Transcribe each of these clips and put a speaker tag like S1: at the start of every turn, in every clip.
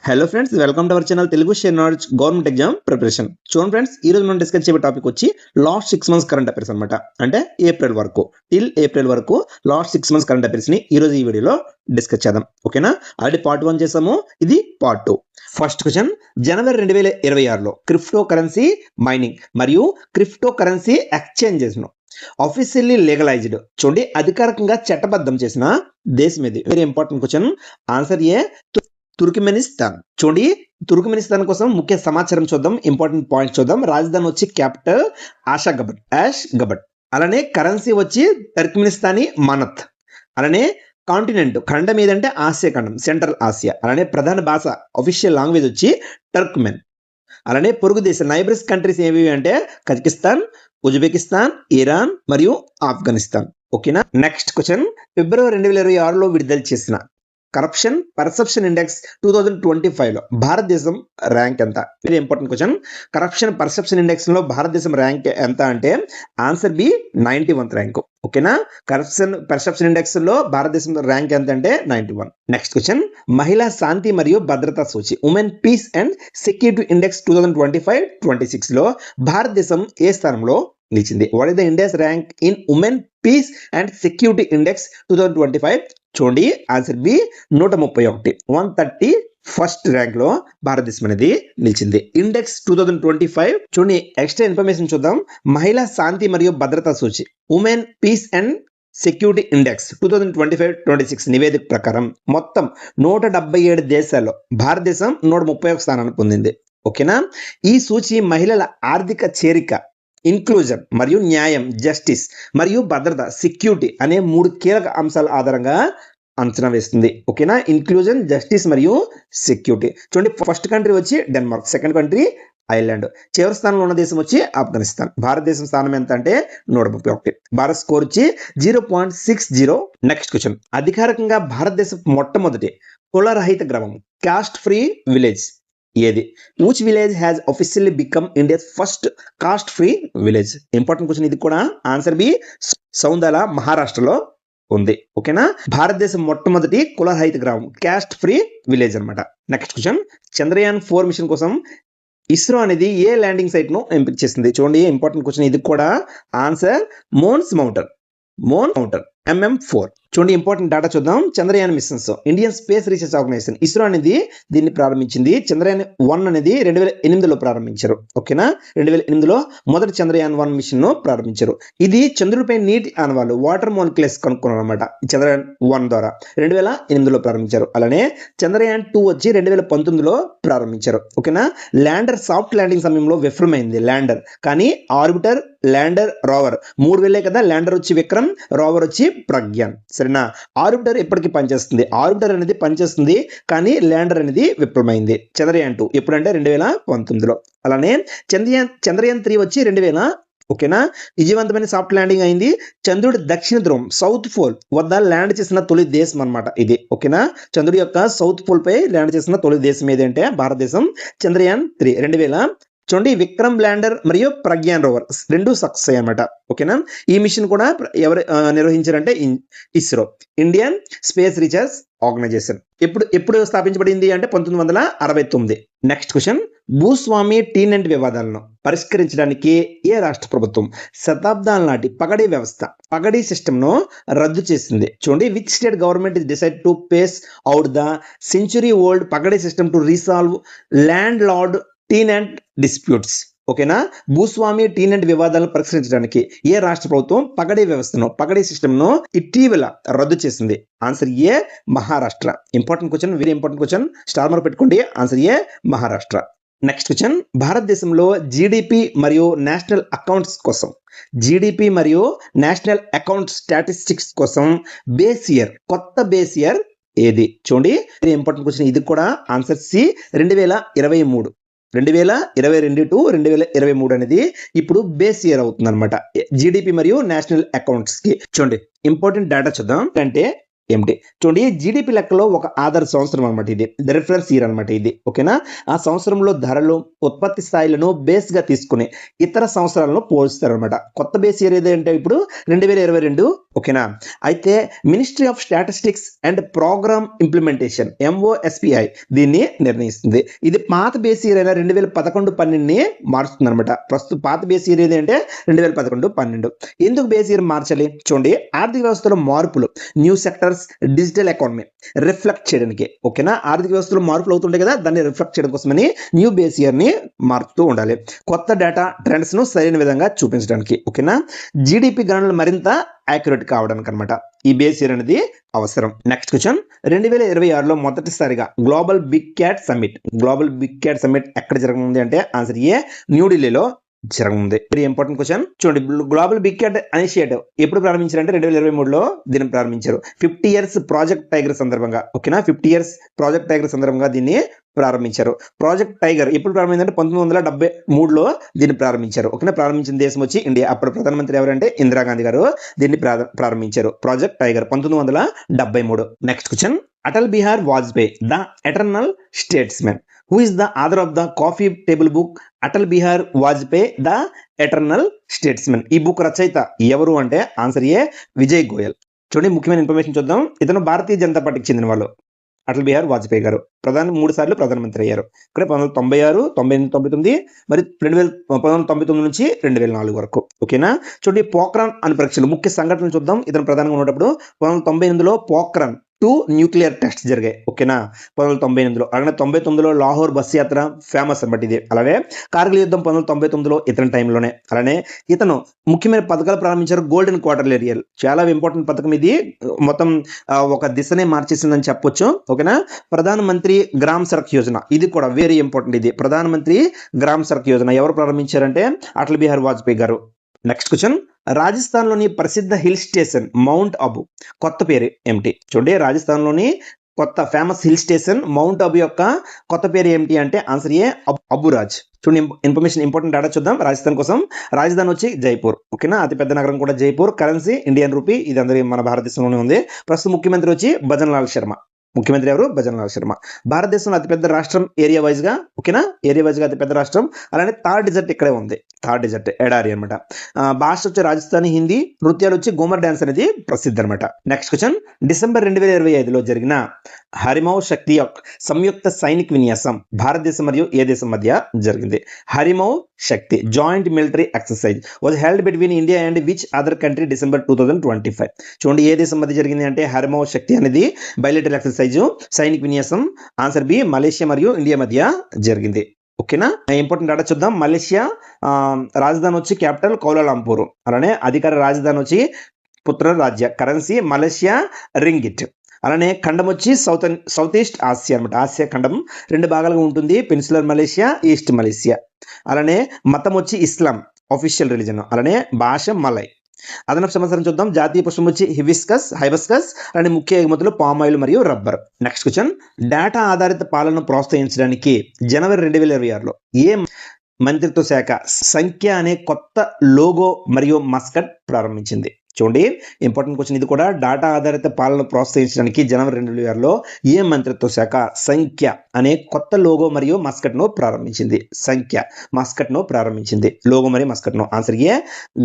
S1: Hello friends, welcome to our channel Telugu share knowledge government exam preparation. చూడండి friends, ఈ రోజు మనం డిస్కస్ చేసే టాపిక్ వచ్చి లాస్ట్ 6 months కరెంట్ అఫైర్స్ అనమాట. అంటే ఏప్రిల్ వరకు లాస్ట్ 6 months కరెంట్ అఫైర్స్ ని ఈ రోజు ఈ వీడియోలో డిస్కస్ చేద్దాం. ఓకేనా? ఆల్రెడీ పార్ట్ 1 చేసాము, ఇది పార్ట్ 2. ఫస్ట్ క్వశ్చన్, జనవరి 2026లో క్రిప్టో కరెన్సీ మైనింగ్ మరియు క్రిప్టో కరెన్సీ ఎక్స్చేంజెస్ ను ఆఫీషియల్లీ లీగలైజ్డ్, చూడండి అధికారికంగా చట్టబద్ధం చేసిన దేశం ఇది. Very important question. ఆన్సర్ ఏ తుర్కమెనిస్తాన్. చూడండి, తుర్కమెనిస్తాన్ కోసం ముఖ్య సమాచారం చూద్దాం, ఇంపార్టెంట్ పాయింట్ చూద్దాం. రాజధాని వచ్చి క్యాపిటల్ ఆష్గబట్. అలానే కరెన్సీ వచ్చి టర్క్మెనిస్తానీ మనత్. అలానే కాంటినెంట్, ఖండం ఏదంటే ఆసియా ఖండం, సెంట్రల్ ఆసియా. అలానే ప్రధాన భాష అఫీషియల్ లాంగ్వేజ్ వచ్చి టర్క్మెన్. అలానే పొరుగు దేశం నైబర్స్ కంట్రీస్ ఏవి అంటే కజకిస్తాన్, ఉజ్బెకిస్తాన్, ఇరాన్ మరియు ఆఫ్ఘనిస్తాన్. ఓకేనా? నెక్స్ట్ క్వశ్చన్, ఫిబ్రవరి 2026లో విడుదల చేసిన కరప్షన్ పర్సెప్షన్ ఇండెక్స్ 2025లో భారతదేశం ర్యాంక్ ఎంత? Very important question. Corruption perception index లో భారతదేశం ర్యాంక్ ఎంత అంటే ఆన్సర్ బి 91th ర్యాంక్. ఓకేనా? కరప్షన్ పర్సెప్షన్ ఇండెక్స్ లో భారతదేశం ర్యాంక్ ఎంత అంటే 91. నెక్స్ట్ క్వశ్చన్, మహిళా శాంతి మరియు భద్రతా సూచి women peace and security index 2025-26 లో భారతదేశం ఏ స్థానంలో నిలిచింది? What is the India's rank in women peace and security index 2025? చూడండి, ఆన్సర్ బి 131, 131st ర్యాంక్ లో భారతదేశం అనేది నిలిచింది. ఇండెక్స్ 2025. చూడండి, ఎక్స్ట్రా ఇన్ఫర్మేషన్ చూద్దాం. మహిళా శాంతి మరియు భద్రతా సూచి women peace and security index 2025-26 నివేదిక ప్రకారం మొత్తం 177 దేశాల్లో భారతదేశం 131 స్థానాన్ని పొందింది. ఓకేనా? ఈ సూచి మహిళల ఆర్థిక చేరిక, ఇన్క్లూజన్ మరియు న్యాయం, జస్టిస్ మరియు భద్రత, సెక్యూరిటీ అనే 3 కీలక అంశాల ఆధారంగా అంచనా వేస్తుంది. ఓకేనా? ఇన్క్లూజన్, జస్టిస్ మరియు సెక్యూరిటీ. చూడండి, ఫస్ట్ కంట్రీ వచ్చి డెన్మార్క్, సెకండ్ కంట్రీ ఐర్లాండ్, చివరి స్థానంలో ఉన్న దేశం వచ్చి ఆఫ్ఘనిస్తాన్. భారతదేశం స్థానం ఎంత అంటే 131. భారత్ స్కోర్ వచ్చి 0.60. నెక్స్ట్ క్వశ్చన్, అధికారికంగా భారతదేశం మొట్టమొదటి కులరహిత గ్రామం, కాస్ట్ ఫ్రీ విలేజ్ ఏది? Which village has officially become India's first cost free village? Important question ఇది కూడా. ఆన్సర్ బి సౌందల, మహారాష్ట్రలో ఉంది. ఓకేనా? భారతదేశం మొట్టమొదటి కులరహిత గ్రామం, కాస్ట్ ఫ్రీ విలేజ్ అనమాట. నెక్స్ట్ క్వశ్చన్, చంద్రయాన్ 4 మిషన్ కోసం ఇస్రో అనేది ఏ ల్యాండింగ్ సైట్ ను ఎంపిక చేసింది? చూడండి, ఇంపార్టెంట్ క్వశ్చన్ ఇది కూడా. Answer Mons Mouton, MM4. చూడండి, ఇంపార్టెంట్ డేటా చూద్దాం. Chandrayaan missions, Indian space research Organisation ISRO అనేది దీన్ని ప్రారంభించింది. చంద్రయాన్ 1 అనేది 2008లో ప్రారంభించారు. ఓకేనా? 2008లో మొదటి చంద్రయాన్ 1 మిషన్ ను ప్రారంభించారు. ఇది చంద్రుడిపై నీటి ఆనవాళ్ళు, వాటర్ మాలిక్యూల్స్ కనుక్కున్నారు అనమాట. చంద్రయాన్ 1 ద్వారా 2008లో ప్రారంభించారు. అలానే చంద్రయాన్ 2 వచ్చి 2019లో ప్రారంభించారు. ఓకేనా? ల్యాండర్ సాఫ్ట్ ల్యాండింగ్ సమయంలో విఫలమైంది ల్యాండర్, కానీ ఆర్బిటర్, ల్యాండర్, రోవర్ 3 వెళ్ళే కదా. ల్యాండర్ వచ్చి విక్రమ్, రోవర్ వచ్చి ప్రజ్ఞాన్. సరేనా? ఆర్బిటర్ ఎప్పటికీ పనిచేస్తుంది, ఆర్బిటర్ అనేది పనిచేస్తుంది, కానీ ల్యాండర్ అనేది విఫలమైంది. చంద్రయాన్ 2 ఎప్పుడంటే 2019లో. అలానే చంద్రయాన్ 3 వచ్చి 2000. ఓకేనా? విజయవంతమైన సాఫ్ట్ ల్యాండింగ్ అయింది. చంద్రుడి దక్షిణ ధ్రువం, సౌత్ పోల్ వద్ద ల్యాండ్ చేసిన తొలి దేశం అనమాట ఇది. ఓకేనా? చంద్రుడి యొక్క సౌత్ పోల్ పై ల్యాండ్ చేసిన తొలి దేశం ఏదంటే భారతదేశం. చంద్రయాన్ 3 2000. చూడండి, విక్రమ్ ల్యాండర్ మరియు ప్రజ్ఞాన్ రోవర్ 2 సక్సెస్ అయ్యాయి అనమాట. ఓకేనా? ఈ మిషన్ కూడా ఎవరు నిర్వహించారంటే ISRO, Indian space research organisation. ఎప్పుడు స్థాపించబడింది అంటే 1969. నెక్స్ట్ క్వశ్చన్, భూస్వామి టీనెంట్ వివాదాలను పరిష్కరించడానికి ఏ రాష్ట్ర ప్రభుత్వం శతాబ్దాల నాటి పగడీ వ్యవస్థ, పగడీ సిస్టమ్ ను రద్దు చేసింది? చూడండి, which state government is decide to phase out the century old pagdi system to resolve landlord tenant disputes? ఓకేనా? భూస్వామి టీనెంట్ వివాదాలను పరిష్కరించడానికి ఏ రాష్ట్ర ప్రభుత్వం పగడీ సిస్టమ్ ను ఇటీవల రద్దు చేసింది? Answer A Maharashtra. Important question, very important question. Star mark పెట్టుకోండి. Answer A Maharashtra. Next question, భారతదేశంలో జీడిపి మరియు నేషనల్ అకౌంట్స్ కోసం, జీడిపి మరియు నేషనల్ అకౌంట్ స్టాటిస్టిక్స్ కోసం కొత్త బేస్ ఇయర్ ఏది? చూడండి, వెరీ ఇంపార్టెంట్ క్వశ్చన్ ఇది కూడా. Answer C 2023. 2022 to 2023 అనేది ఇప్పుడు బేస్ ఇయర్ అవుతుంది అనమాట జీడిపి మరియు నేషనల్ అకౌంట్స్ కి. చూడండి, ఇంపార్టెంట్ డేటా చూద్దాం. అంటే ఏమిటి? చూడండి జీడిపి లెక్కలో ఒక ఆధార సంవత్సరం అనమాట ఇది, రిఫరెన్స్ ఇయర్ అనమాట ఇది. ఓకేనా? ఆ సంవత్సరంలో ధరలు, ఉత్పత్తి స్థాయిలను బేస్ గా తీసుకుని ఇతర సంవత్సరాలను పోల్స్తారు అనమాట. కొత్త బేస్ ఇయర్ ఏదంటే ఇప్పుడు 2022. ఓకేనా? అయితే Ministry of statistics and Programme Implementation MOSPI దీన్ని నిర్ణయిస్తుంది. ఇది పాత బేస్ ఇయర్ అయినా 2011-12 మారుస్తుంది అనమాట. ప్రస్తుతం పాత బేస్ ఇయర్ ఏదంటే 2011-12. ఎందుకు బేస్ ఇయర్ మార్చాలి? చూడండి, ఆర్థిక వ్యవస్థలో మార్పులు, new sectors, digital economy reflect చేయడానికి. ఓకేనా? ఆర్థిక వ్యవస్థలో మార్పులు అవుతుంటాయి కదా, దాన్ని రిఫ్లెక్ట్ చేయడం కోసమని న్యూ బేస్ ఇయర్ ని మారుతూ ఉండాలి. కొత్త డేటా ట్రెండ్స్ ను సరైన విధంగా చూపించడానికి. ఓకేనా? జీడిపి గణనలు మరింత యాక్యురేట్ కావడానికి అనమాట ఈ బేస్ ఇయర్ అనేది అవసరం. నెక్స్ట్ క్వశ్చన్, 2026లో మొదటిసారిగా గ్లోబల్ బిగ్ క్యాట్ సమ్మిట్ ఎక్కడ జరగనుంది అంటే ఆన్సర్ ఏ, న్యూఢిల్లీలో జరగనుంది. Very important question. చూడండి, గ్లోబల్ బిగ్ క్యాట్ ఇనిషియేటివ్ ఎప్పుడు ప్రారంభించారంటే 2023లో దీన్ని ప్రారంభించారు. 50 years ప్రాజెక్ట్ టైగర్ సందర్భంగా. ఓకేనా? 50 years ప్రాజెక్ట్ టైగర్ సందర్భంగా దీన్ని ప్రారంభించారు. ప్రాజెక్ట్ టైగర్ ఎప్పుడు ప్రారంభించిందంటే 1973లో దీన్ని ప్రారంభించారు. ఓకేనా? ప్రారంభించిన దేశం వచ్చి ఇండియా. అప్పుడు ప్రధానమంత్రి ఎవరంటే ఇందిరాగాంధీ గారు దీన్ని ప్రారంభించారు. Project tiger 1973. Next question, Atal Bihari Vajpayee the eternal statesmen who is the author of the coffee table book Atal Bihari Vajpayee the eternal statesmen. ఈ బుక్ రచయిత ఎవరు అంటే ఆన్సర్ ఏ, విజయ్ గోయల్. చూడండి, ముఖ్యమైన ఇన్ఫర్మేషన్ చూద్దాం. ఇతను భారతీయ జనతా పార్టీకి చెందిన వాళ్ళు. అటల్ బిహారీ వాజ్పేయి గారు 3 సార్లు ప్రధానమంత్రి అయ్యారు. ఇక్కడ 1996, 98, 99 మరి 1999 నుంచి 2004 వరకు. ఓకేనా? చూడండి, పోఖ్రాన్ అనే పరీక్షలు ముఖ్య సంఘటనలు చూద్దాం. ఇతను ప్రధానంగా ఉన్నప్పుడు 1998లో పోఖ్రాన్ 2 న్యూక్లియర్ టెస్ట్ జరిగాయి. ఓకేనా? 1998లో. అలాగే 99లో లాహోర్ బస్ యాత్ర ఫేమస్ అనమాట ఇది. అలాగే కార్గిల్ యుద్ధం 1999లో ఇతని టైంలోనే. అలానే ఇతను ముఖ్యమైన పథకాలు ప్రారంభించారు. గోల్డెన్ క్వార్టర్ ఏరియల్ చాలా ఇంపార్టెంట్ పథకం ఇది. మొత్తం ఒక దిశనే మార్చేసిందని చెప్పొచ్చు. ఓకేనా? ప్రధానమంత్రి గ్రామ్ సడక్ యోజన ఇది కూడా వెరీ ఇంపార్టెంట్. ఇది ప్రధానమంత్రి గ్రామ్ సడక్ యోజన ఎవరు ప్రారంభించారంటే అటల్ బిహారీ వాజ్పేయి గారు. నెక్స్ట్ క్వశ్చన్, రాజస్థాన్లోని ప్రసిద్ధ హిల్ స్టేషన్ మౌంట్ అబు కొత్త పేరు ఏమిటి? చూడండి, రాజస్థాన్లోని కొత్త famous hill station mount Abu యొక్క కొత్త పేరు ఏమిటి అంటే ఆన్సర్ ఏ, అబురాజ్. చూడండి, ఇన్ఫర్మేషన్ ఇంపార్టెంట్ డేటా చూద్దాం. రాజస్థాన్ కోసం రాజధాని వచ్చి జైపూర్. ఓకేనా? అతిపెద్ద నగరం కూడా జైపూర్. Currency Indian rupee. ఇది అందరి మన భారతదేశంలోనే ఉంది. ప్రస్తుత ముఖ్యమంత్రి వచ్చి భజన్ లాల్ శర్మ. ముఖ్యమంత్రి ఎవరు? భజన్ లాల్ శర్మ. భారతదేశంలో అతిపెద్ద రాష్ట్రం ఏరియా వైజ్ గా. ఓకేనా? ఏరియా వైజ్ గా అతిపెద్ద రాష్ట్రం. అలానే థార్ డెజర్ట్ ఇక్కడే ఉంది. థార్ డెజర్ట్ ఎడారి అనమాట. భాష వచ్చి రాజస్థానీ హిందీ. నృత్యాలు వచ్చి గోమర్ డాన్స్ అనేది ప్రసిద్ధి అనమాట. నెక్స్ట్ క్వశ్చన్, డిసెంబర్ 2025లో జరిగిన హరిమౌ శక్తి సంయుక్త సైనిక విన్యాసం భారతదేశం మరియు ఏ దేశం మధ్య జరిగింది? హరిమౌ శక్తి joint military exercise was held between India and which other country December 2025. చూడండి, ఏ దేశం మధ్య జరిగింది అంటే హరిమౌ శక్తి అనేది బైలేటరల్ ఎక్సర్సైజ్ సైనిక విన్యాసం ఆన్సర్ బి, మలేషియా మరియు ఇండియా మధ్య జరిగింది. ఓకేనా? ఇంపార్టెంట్ డేటా చూద్దాం. మలేషియా రాజధాని వచ్చి క్యాపిటల్ కౌలాలంపూర్. అలానే అధికార రాజధాని వచ్చి పుత్ర రాజ్య. Currency Malaysia ringgit. అలానే ఖండం వచ్చి సౌత్ ఈస్ట్ ఆసియా అనమాట. ఆసియా ఖండం 2 భాగాలుగా ఉంటుంది. Peninsular Malaysia, east Malaysia. అలానే మతం వచ్చి ఇస్లాం ఆఫీషియల్ రిలీజన్. అలానే భాష మలై. అదనపు సమాచారం చూద్దాం. జాతీయ పుష్పం వచ్చి హైబిస్కస్. అలానే ముఖ్య ఎగుమతులు పామాయిల్ మరియు రబ్బర్. నెక్స్ట్ క్వశ్చన్, డేటా ఆధారిత పాలనను ప్రోత్సహించడానికి జనవరి 2026లో ఏ మంత్రిత్వ శాఖ సంఖ్య అనే కొత్త లోగో మరియు మస్కట్ ప్రారంభించింది? చూడండి, ఇంపార్టెంట్ క్వశ్చన్ ఇది కూడా. డేటా ఆధారిత పాలన ప్రోత్సహించడానికి జనవరి 2026లో ఏ మంత్రిత్వ శాఖ సంఖ్య అనే కొత్త లోగో మరియు మస్కట్ ను ప్రారంభించింది? సంఖ్య మస్కట్ ను ప్రారంభించింది. లోగో మరియు మస్కట్ ను. ఆన్సర్ ఏ,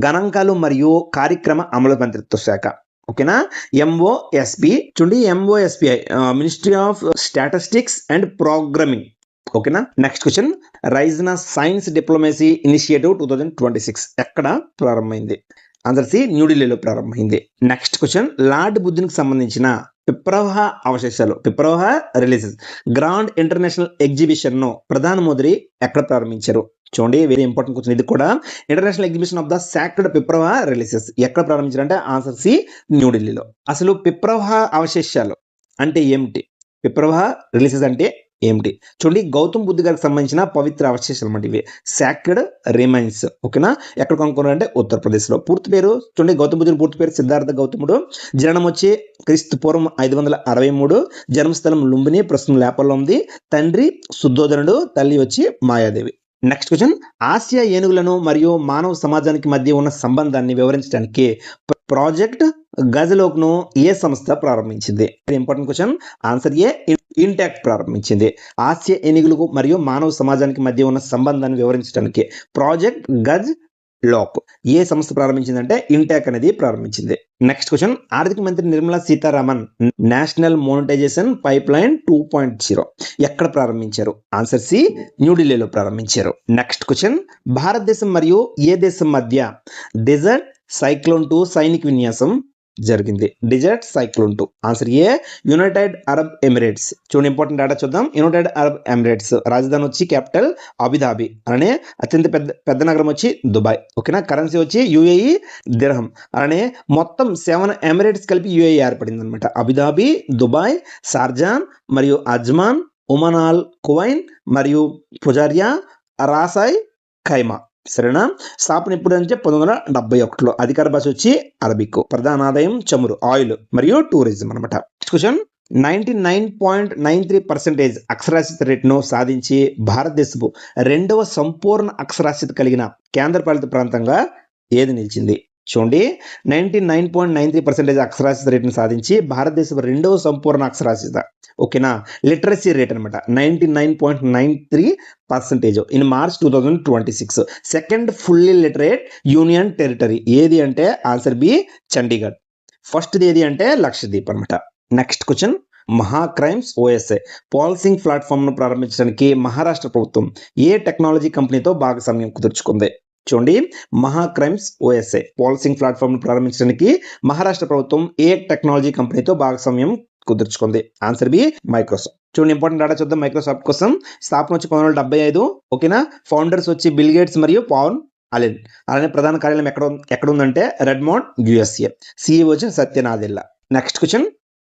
S1: గణాంకాలు మరియు కార్యక్రమ అమలు మంత్రిత్వ శాఖ. ఓకేనా? MOSP. చూడండి, MOSPI ministry of statistics and programming. ఓకేనా? Next question, Raisina science diplomacy initiative 2026 ఎక్కడ ప్రారంభమైంది? ఆన్సర్ సి, న్యూఢిల్లీలో ప్రారంభమైంది. నెక్స్ట్ క్వశ్చన్, లార్డ్ బుద్ధునికి సంబంధించిన పిప్రవాహ అవశేషాలు రిలీజెస్ గ్రాండ్ ఇంటర్నేషనల్ ఎగ్జిబిషన్ ను ప్రధానమంత్రి ఎక్కడ ప్రారంభించారు? చూడండి, వెరీ ఇంపార్టెంట్ క్వశ్చన్ ఇది కూడా. International exhibition of the sacred Piprahwa relics ఎక్కడ ప్రారంభించారంటే ఆన్సర్ సి, న్యూఢిల్లీలో. అసలు పిప్రవాహ అవశేషాలు అంటే ఏమిటి? పిప్రవాహ రిలీజెస్ అంటే ఏమిటి? చూడండి, గౌతమ్ బుద్ధ గారికి సంబంధించిన పవిత్ర అవశేషాలు అన్నమాట ఇవి. Sacred remains. ఓకేనా? ఎక్కడ కనుక్కున్నారంటే ఉత్తరప్రదేశ్ లో. పూర్తి పేరు చూడండి, గౌతమ బుద్ధుని పూర్తి పేరు సిద్ధార్థ గౌతముడు. జననం వచ్చి క్రీస్తు పూర్వం 563. జన్మస్థలం లుంబిని, ప్రస్తుతం లేపల్లో ఉంది. తండ్రి శుద్ధోదనుడు, తల్లి వచ్చి మాయాదేవి. నెక్స్ట్ క్వశ్చన్, ఆసియా ఏనుగులను మరియు మానవ సమాజానికి మధ్య ఉన్న సంబంధాన్ని వివరించడానికి ప్రాజెక్ట్ గజలోక్ను ఏ సంస్థ ప్రారంభించింది? Important question. ఆన్సర్ ఏ, ఇంటాక్ట్ ప్రారంభించింది. ఆసియా ఏనుగులకు మరియు మానవ సమాజానికి మధ్య ఉన్న సంబంధాన్ని వివరించడానికి ప్రాజెక్ట్ గజ్ లోక్ ఏ సంస్థ ప్రారంభించిందంటే ఇంటాక్ అనేది ప్రారంభించింది. Next question. ఆర్థిక మంత్రి Nirmala Sitharaman national monetisation pipeline 2.0 ఎక్కడ ప్రారంభించారు? ఆన్సర్ సి, న్యూఢిల్లీలో ప్రారంభించారు. Next question. భారతదేశం మరియు ఏ దేశం మధ్య డెజర్ట్ సైక్లోన్ 2 సైనిక విన్యాసం జరిగింది? Desert cyclone 2. Answer A, United Arab Emirates. చూడండి ఇంపార్టెంట్ డేటా చూద్దాం. యునైటెడ్ అరబ్ ఎమిరేట్స్ రాజధాని వచ్చి క్యాపిటల్ అబుదాబి, అలానే అత్యంత పెద్ద నగరం వచ్చి దుబాయ్. ఓకేనా. కరెన్సీ వచ్చి యుఏఈ దిర్హం. అలానే మొత్తం 7 ఎమిరేట్స్ కలిపి యుఏఈ ఏర్పడింది అనమాట. అబుదాబి, దుబాయ్, షార్జాన్ మరియు అజ్మాన్, ఒమన్ అల్ కువైన్ మరియు పుజారియా, రాసాయ్ ఖైమా. సరేనా. స్థాపన ఎప్పుడు అంటే 1971లో. అధికార భాష వచ్చి అరబిక్. ప్రధాన ఆదాయం చమురు, ఆయిల్ మరియు టూరిజం అనమాట. క్వశ్చన్. 99.93% అక్షరాస్యత రేటును సాధించి భారతదేశపు 2వ సంపూర్ణ అక్షరాస్యత కలిగిన కేంద్రపాలిత ప్రాంతంగా ఏది నిలిచింది? చూడండి, 99.93% అక్షరాస్యత రేటును సాధించి భారతదేశం 2వ సంపూర్ణ అక్షరాస్యత. ఓకేనా. లిటరసీ రేట్ అనమాట 99.93% in March 2026. Second fully literate union territory ఏది అంటే ఆన్సర్ బి, చండీగఢ్. ఫస్ట్ ఏది అంటే లక్షద్వీప్ అనమాట. Next question. MahaCrimes OS AI policing platform ను ప్రారంభించడానికి మహారాష్ట్ర ప్రభుత్వం ఏ టెక్నాలజీ కంపెనీతో భాగస్వామ్యం కుదుర్చుకుంది? చూడండి, మహాక్రైమ్స్ ఓఎస్ఐ పాలసింగ్ ప్లాట్ఫామ్ ను ప్రారంభించడానికి మహారాష్ట్ర ప్రభుత్వం ఏ టెక్నాలజీ కంపెనీతో భాగస్వామ్యం కుదుర్చుకుంది? Answer B, Microsoft. చూడండి ఇంపార్టెంట్ డేటా చూద్దాం. మైక్రోసాఫ్ట్ కోసం స్థాపన వచ్చి 1975. ఓకేనా. ఫౌండర్స్ వచ్చి బిల్ గేట్స్ మరియు పాల్ అలెన్. అలానే ప్రధాన కార్యాలయం ఎక్కడ ఉందంటే రెడ్మౌండ్, యుఎస్ఏ. సిఇఓ వచ్చి Satya Nadella. Next question.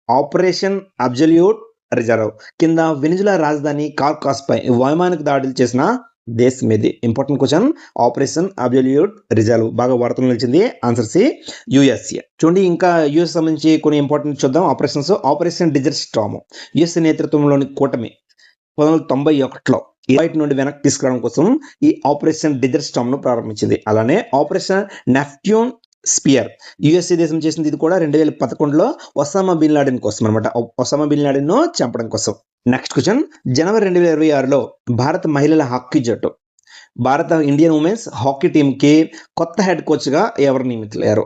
S1: Operation absolute reserve కింద వెనిజులా రాజధాని కార్కాస్ పై వైమానిక దాడులు చేసిన దేశం ఏది? Important question. Operation absolute reserve బాగా వార్తలు నిలిచింది. Answer C, USA. చూడండి ఇంకా యుఎస్ సంబంధించి కొన్ని ఇంపార్టెంట్ చూద్దాం. ఆపరేషన్ డిజర్ట్ స్టార్మ్ యుఎస్ నేతృత్వంలోని కూటమి 1991లో వైట్ నుండి వెనక్కి తీసుకురావడం కోసం ఈ ఆపరేషన్ డిజర్ట్ స్టార్మ్ ను ప్రారంభించింది. అలానే ఆపరేషన్ నెప్ట్యూన్ స్పియర్ యుఎస్ఏ దేశం చేసింది. ఇది కూడా 2011లో ఒసామా బిన్ లాడెన్ కోసం అనమాట. ఒసామా బిన్ లాడెన్ ను చంపడం కోసం. Next question. జనవరి 2026లో భారత మహిళల హాకీ జట్టు భారత ఇండియన్ ఉమెన్స్ హాకీ టీమ్ కి కొత్త హెడ్ కోచ్ గా ఎవరు నియమితులయ్యారు?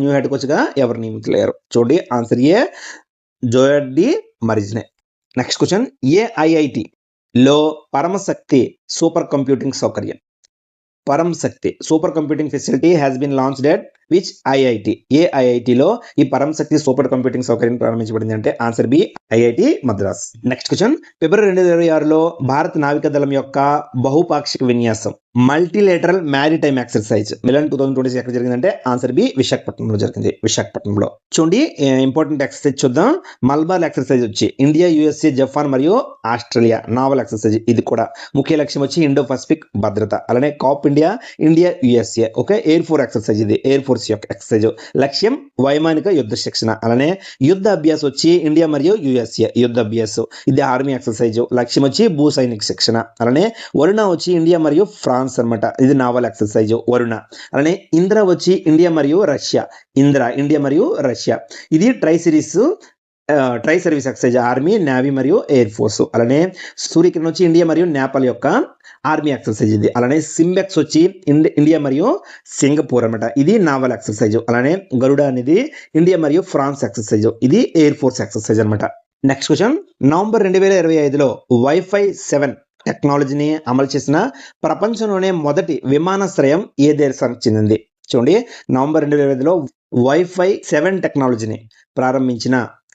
S1: న్యూ హెడ్ కోచ్ గా ఎవరు నియమితులయ్యారు? చూడండి answer A, Sjoerd Marijne. Next question. ఏఐఐటి లో పరమశక్తి సూపర్ కంప్యూటింగ్ సౌకర్యం Paramshakti super computing facility has been launched at which IIT? ఏ ఐఐటిలో ఈ పరంశక్తి సూపర్ కంప్యూటింగ్ సౌకర్యం ప్రారంభించబడింది అంటే answer B, IIT Madras. Next question. ఫిబ్రవరి 2026లో భారత నావికా దళం యొక్క బహుపాక్షిక విన్యాసం మల్టీలేటరల్ మ్యారిటైమ్ ఎక్సర్సైజ్ 2026 ఎక్కడ జరిగిందంటే ఆన్సర్ బి, విశాఖపట్నంలో జరిగింది. విశాఖపట్నంలో. చూడండి ఇంపార్టెంట్ ఎక్సర్సైజ్ చూద్దాం. మల్బార్ ఎక్సర్సైజ్ వచ్చి ఇండియా, యుఎస్ఏ, జపాన్ మరియు ఆస్ట్రేలియా నావల్ ఎక్సర్సైజ్. ఇది కూడా ముఖ్య లక్ష్యం వచ్చి ఇండో పసిఫిక్ భద్రత. అలానే Cope India, USA. Okay. Air force exercise. ఇది ఎయిర్ ఫోర్స్ యొక్క ఎక్సర్సైజ్. లక్ష్యం వైమానిక యుద్ధ శిక్షణ. అలానే యుద్ధ అభ్యాస్ వచ్చి ఇండియా మరియు యుఎస్ఏ యుద్ధ అభ్యాస్. ఇది ఆర్మీ ఎక్సర్సైజ్. లక్ష్యం వచ్చి భూ సైనిక శిక్షణ. అలానే వరుణ వచ్చి ఇండియా మరియు ఫ్రాన్స్ అనమాట. ఇది నావల్ ఎక్సర్సైజ్ వరుణ. అలానే ఇంద్ర వచ్చి ఇండియా మరియు రష్యా. ఇండియా మరియు రష్యా. ఇది tri service exercise army, navy మరియు ఎయిర్ ఫోర్స్. అలానే సూర్యకిరణ్ వచ్చి ఇండియా మరియు నేపాల్ యొక్క ఆర్మీ ఎక్సర్సైజ్ ఇది. అలానే సింబెక్స్ వచ్చి ఇండియా మరియు సింగపూర్ అనమాట. ఇది నావల్ ఎక్సర్సైజ్. అలానే గరుడ అనేది ఇండియా మరియు ఫ్రాన్స్ ఎక్సర్సైజ్. ఇది ఎయిర్ ఫోర్స్ ఎక్సర్సైజ్ అనమాట. Next question. నవంబర్ 2025లో వైఫై 7 టెక్నాలజీని అమలు చేసిన ప్రపంచంలోనే మొదటి విమానాశ్రయం ఏ దేశానికి చెందింది? చూడండి నవంబర్ 2025లో వైఫై 7 టెక్నాలజీని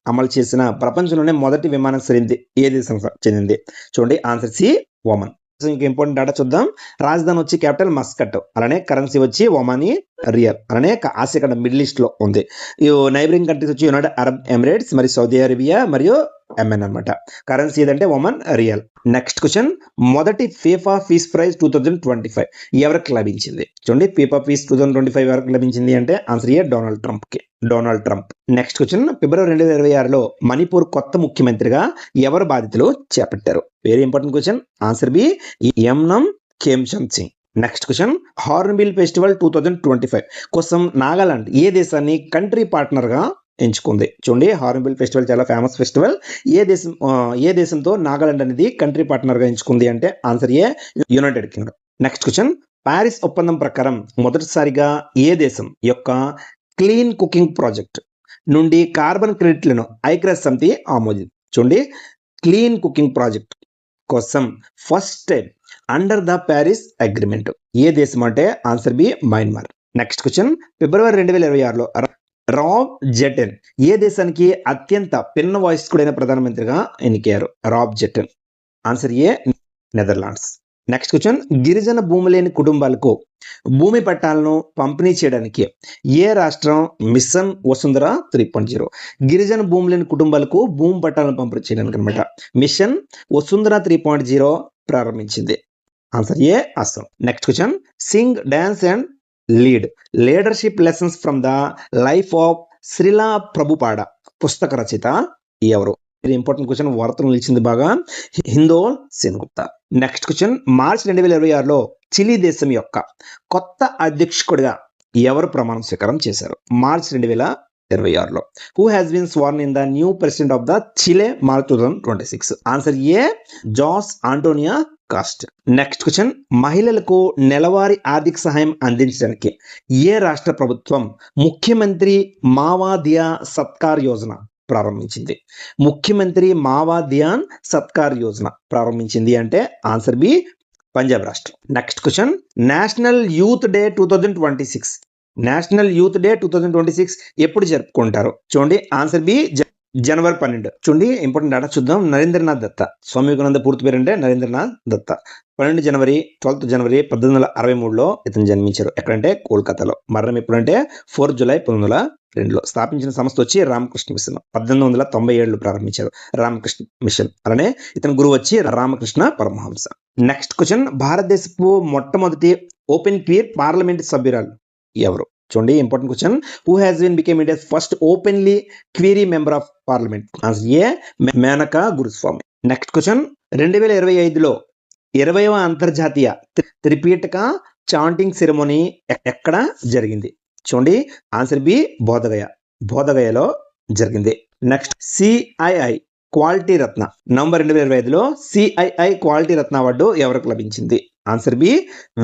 S1: అమలు చేసిన ప్రపంచంలోనే మొదటి విమానాశ్రయం ఏ దేశానికి చెందింది? చూడండి ఆన్సర్ సి, ఒమన్. ఇంకా ఇంపార్టెంట్ డేటా చూద్దాం. రాజధాని వచ్చి క్యాపిటల్ మస్కట్. అలానే కరెన్సీ వచ్చి ఒమానీ రియల్. అలానే ఆసియా ఖండం మిడిల్ ఈస్ట్ లో ఉంది. ఈ నైబరింగ్ కంట్రీస్ వచ్చి యునైటెడ్ అరబ్ ఎమిరేట్స్ మరియు సౌదీ అరేబియా మరియు ఎంఎన్ అనమాట. కరెన్సీ ఏదంటే ఒమన్ రియల్. Next question. మొదటి ఫీఫా పీస్ ప్రైజ్ 2025 ఎవరికి లభించింది? చూడండి ఫీఫా పీస్ 2025 ఎవరికి లభించింది అంటే answer A, Donald Trump. Next question. ఫిబ్రవరి 2026లో మణిపూర్ కొత్త ముఖ్యమంత్రిగా ఎవరు బాధ్యతలు చేపట్టారు? Very important question. Answer B, ఎంనం Khemchand Singh. Next question hornbill festival 2025 కోసం నాగాలాండ్ ఏ దేశాన్ని కంట్రీ పార్ట్నర్ గా ఎంచుకుంది? చూడండి, హార్న్బిల్ ఫెస్టివల్ చాలా ఫేమస్ ఫెస్టివల్. ఏ దేశంతో నాగాలాండ్ అనేది కంట్రీ పార్ట్నర్ గా ఎంచుకుంది అంటే answer A United Kingdom. Next question Paris ఒప్పందం ప్రకారం మొదటిసారిగా ఏ దేశం యొక్క క్లీన్ కుకింగ్ ప్రాజెక్ట్ నుండి కార్బన్ క్రెడిట్లను ఐక్యరాజ్య సమితి ఆమోదించింది? చూడండి, క్లీన్ కుకింగ్ ప్రాజెక్ట్ కోసం first time under the Paris agreement ఏ దేశం అంటే answer B Myanmar. Next question ఫిబ్రవరి 2026లో రాబ్ జెటెన్ ఏ దేశానికి అత్యంత పిన్న వయస్కుడైన ప్రధానమంత్రిగా ఎన్నికయ్యారు? రాబ్ జెటెన్ ఆన్సర్ ఏ నెదర్లాండ్స్. నెక్స్ట్ క్వశ్చన్ గిరిజన భూమి లేని కుటుంబాలకు భూమి పట్టాలను పంపిణీ చేయడానికి ఏ రాష్ట్రం మిషన్ వసుంధర 3.0 గిరిజన భూమి లేని కుటుంబాలకు భూమి పట్టాలను పంపిణీ చేయడానికి అనమాట మిషన్ వసుంధర 3.0 ప్రారంభించింది? Answer A Assam. Next question sing, dance and leadership lessons from the life of Srila Prabhupada పుస్తక రచయిత ఎవరు? ఇది ఇంపార్టెంట్ క్వశ్చన్, వార్తలు నిలిచింది బాగా, హిందోల్ సెన్గుప్తా. నెక్స్ట్ క్వశ్చన్ మార్చి 2026లో చిలీ దేశం యొక్క కొత్త అధ్యక్షుడిగా ఎవరు ప్రమాణ స్వీకారం చేశారు? మార్చి 2026లో who has been sworn in the new president of the Chile March 2026? Answer A Jose Antonio Kast. Next question మహిళలకు నెలవారీ ఆర్థిక సహాయం అందించడానికి ఏ రాష్ట్ర ప్రభుత్వం ముఖ్యమంత్రి మావాదియా సత్కార్ యోజన ప్రారంభించింది? ముఖ్యమంత్రి మావాదియాన్ సత్కార్ యోజన ప్రారంభించింది అంటే ఆన్సర్ బి పంజాబ్ రాష్ట్రం. Next question national youth day 2026 national youth day 2026 ఎప్పుడు జరుపుకుంటారు? చూడండి, ఆన్సర్ బి జనవరి 12. చూడండి, ఇంపార్టెంట్ డేటా చూద్దాం. నరేంద్రనాథ్ దత్తా, స్వామి వివేకానంద పూర్తి పేరు అంటే నరేంద్రనాథ్ దత్తా. 12 జనవరి 1863లో ఇతను జన్మించారు. ఎక్కడంటే కోల్కతాలో. మరణం ఎప్పుడంటే 4 జూలై 1902లో. స్థాపించిన సంస్థ వచ్చి రామకృష్ణ మిషన్. 1897లో ప్రారంభించారు రామకృష్ణ మిషన్. అలానే ఇతని గురువు వచ్చి రామకృష్ణ పరమహంస. నెక్స్ట్ క్వశ్చన్ భారతదేశపు మొట్టమొదటి ఓపెన్ క్వియర్ పార్లమెంట్ సభ్యురాలు ఎవరు? చూడండి, important question who has been became India's first openly queer member of parliament? Answer A Menaka Guruswamy. Next question 2025లో 20వ అంతర్జాతీయ త్రిపీఠక చాంటింగ్ సెరమోనీ ఎక్కడ జరిగింది? చూడండి, ఆన్సర్ బి బోధగయలో జరిగింది. Next CII quality Ratna November 2025లో సిఐఐ క్వాలిటీ రత్న అవార్డు ఎవరికి లభించింది? Answer B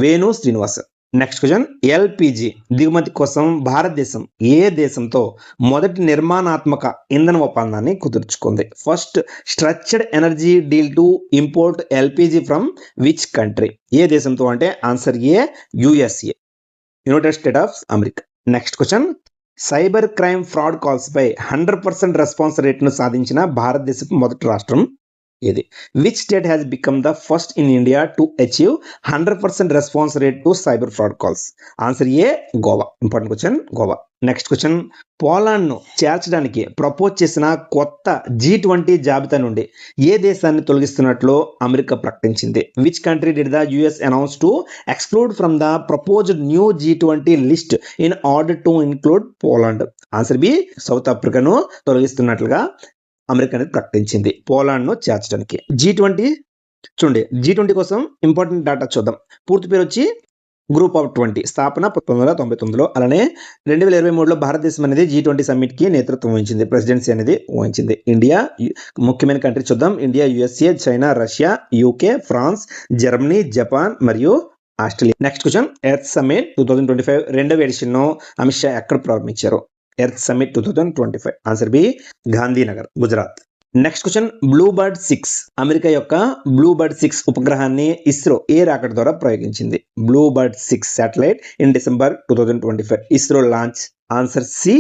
S1: Venu Srinivas. Next question LPG దిగుమతి కోసం భారతదేశం ఏ దేశంతో మొదటి నిర్మాణాత్మక ఇంధన ఒప్పందాన్ని కుదుర్చుకుంది? First structured energy deal to import LPG from which country? ఏ దేశంతో అంటే answer A USA, United State of America. Next question cyber crime fraud calls పై 100% రెస్పాన్స్ రేట్ను సాధించిన భారతదేశపు మొదటి రాష్ట్రం ఏది? Which state has become the first in India to achieve 100% response rate to cyber fraud calls? Answer A Goa. Important question, Goa. Next question పోలాండ్ను చేర్చడానికి propose చేసిన కొత్త G20 జాబితా నుండి ఏ దేశాన్ని తొలగిస్తున్నట్లు అమెరికా ప్రకటించింది? Which country did the US announce to exclude from the proposed new G20 list in order to include Poland? Answer B south ఆఫ్రికాను తొలగిస్తున్నట్లుగా అమెరికా అనేది ప్రకటించింది పోలాండ్ను చేర్చడానికి. G20 చూడండి, G20 కోసం ఇంపార్టెంట్ డేటా చూద్దాం. పూర్తి పేరు వచ్చి గ్రూప్ ఆఫ్ 20, స్థాపన 1999లో. అలానే 2023లో భారతదేశం అనేది G20 సమ్మిట్ కి నేతృత్వం వహించింది, ప్రెసిడెన్సీ అనేది వహించింది. ఇండియా ముఖ్యమైన కంట్రీ చూద్దాం. India, USA, China, Russia, UK, France, Germany, Japan మరియు Australia. Next question earth summit 2025 రెండవ ఎడిషన్ అమిత్ షా ఎక్కడ ప్రారంభించారు? Earth summit 2025 answer B Gandhinagar, Gujarat. Next question bluebird 6 America యొక్క బ్లూబర్డ్ 6 ఉపగ్రహాన్ని ఇస్రో ఏ రాకెట్ ద్వారా ప్రయోగించింది? Bluebird 6 satellite in December 2025 ISRO launch. Answer C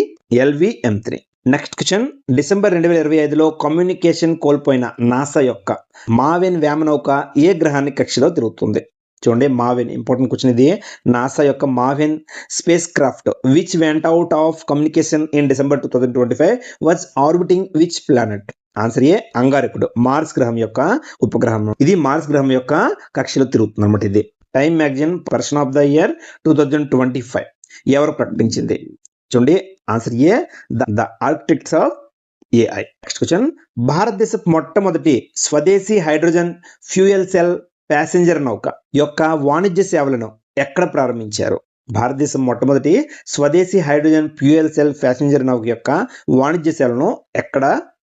S1: LVM-3. Next question December 2025లో కమ్యూనికేషన్ కోల్పోయిన నాసా యొక్క మావెన్ వ్యామనౌక ఏ గ్రహాన్ని కక్షలో తిరుగుతుంది? చూడండి, మావెన్ ఇంపార్టెంట్ క్వశ్చన్ ఇది. నాసా యొక్క MAVEN spacecraft which went out of communication in December 2025 was orbiting which planet? Answer A అంగారకుడు, మార్స్ గ్రహం యొక్క ఉపగ్రహం. ఇది మార్స్ గ్రహం యొక్క కక్షలో తిరుగుతుంది అనమాట. ఇది time magazine person of the year 2025 ఎవరు ప్రకటించింది? చూడండి, answer A the architects of AI. Next question భారతదేశ మొట్టమొదటి స్వదేశీ హైడ్రోజన్ ఫ్యూయల్ సెల్ ప్యాసింజర్ నౌక యొక్క వాణిజ్య సేవలను ఎక్కడ ప్రారంభించారు? భారతదేశం మొట్టమొదటి స్వదేశీ హైడ్రోజన్ ఫ్యూయల్ సెల్ ప్యాసింజర్ నౌక యొక్క వాణిజ్యశాలను ఎక్కడ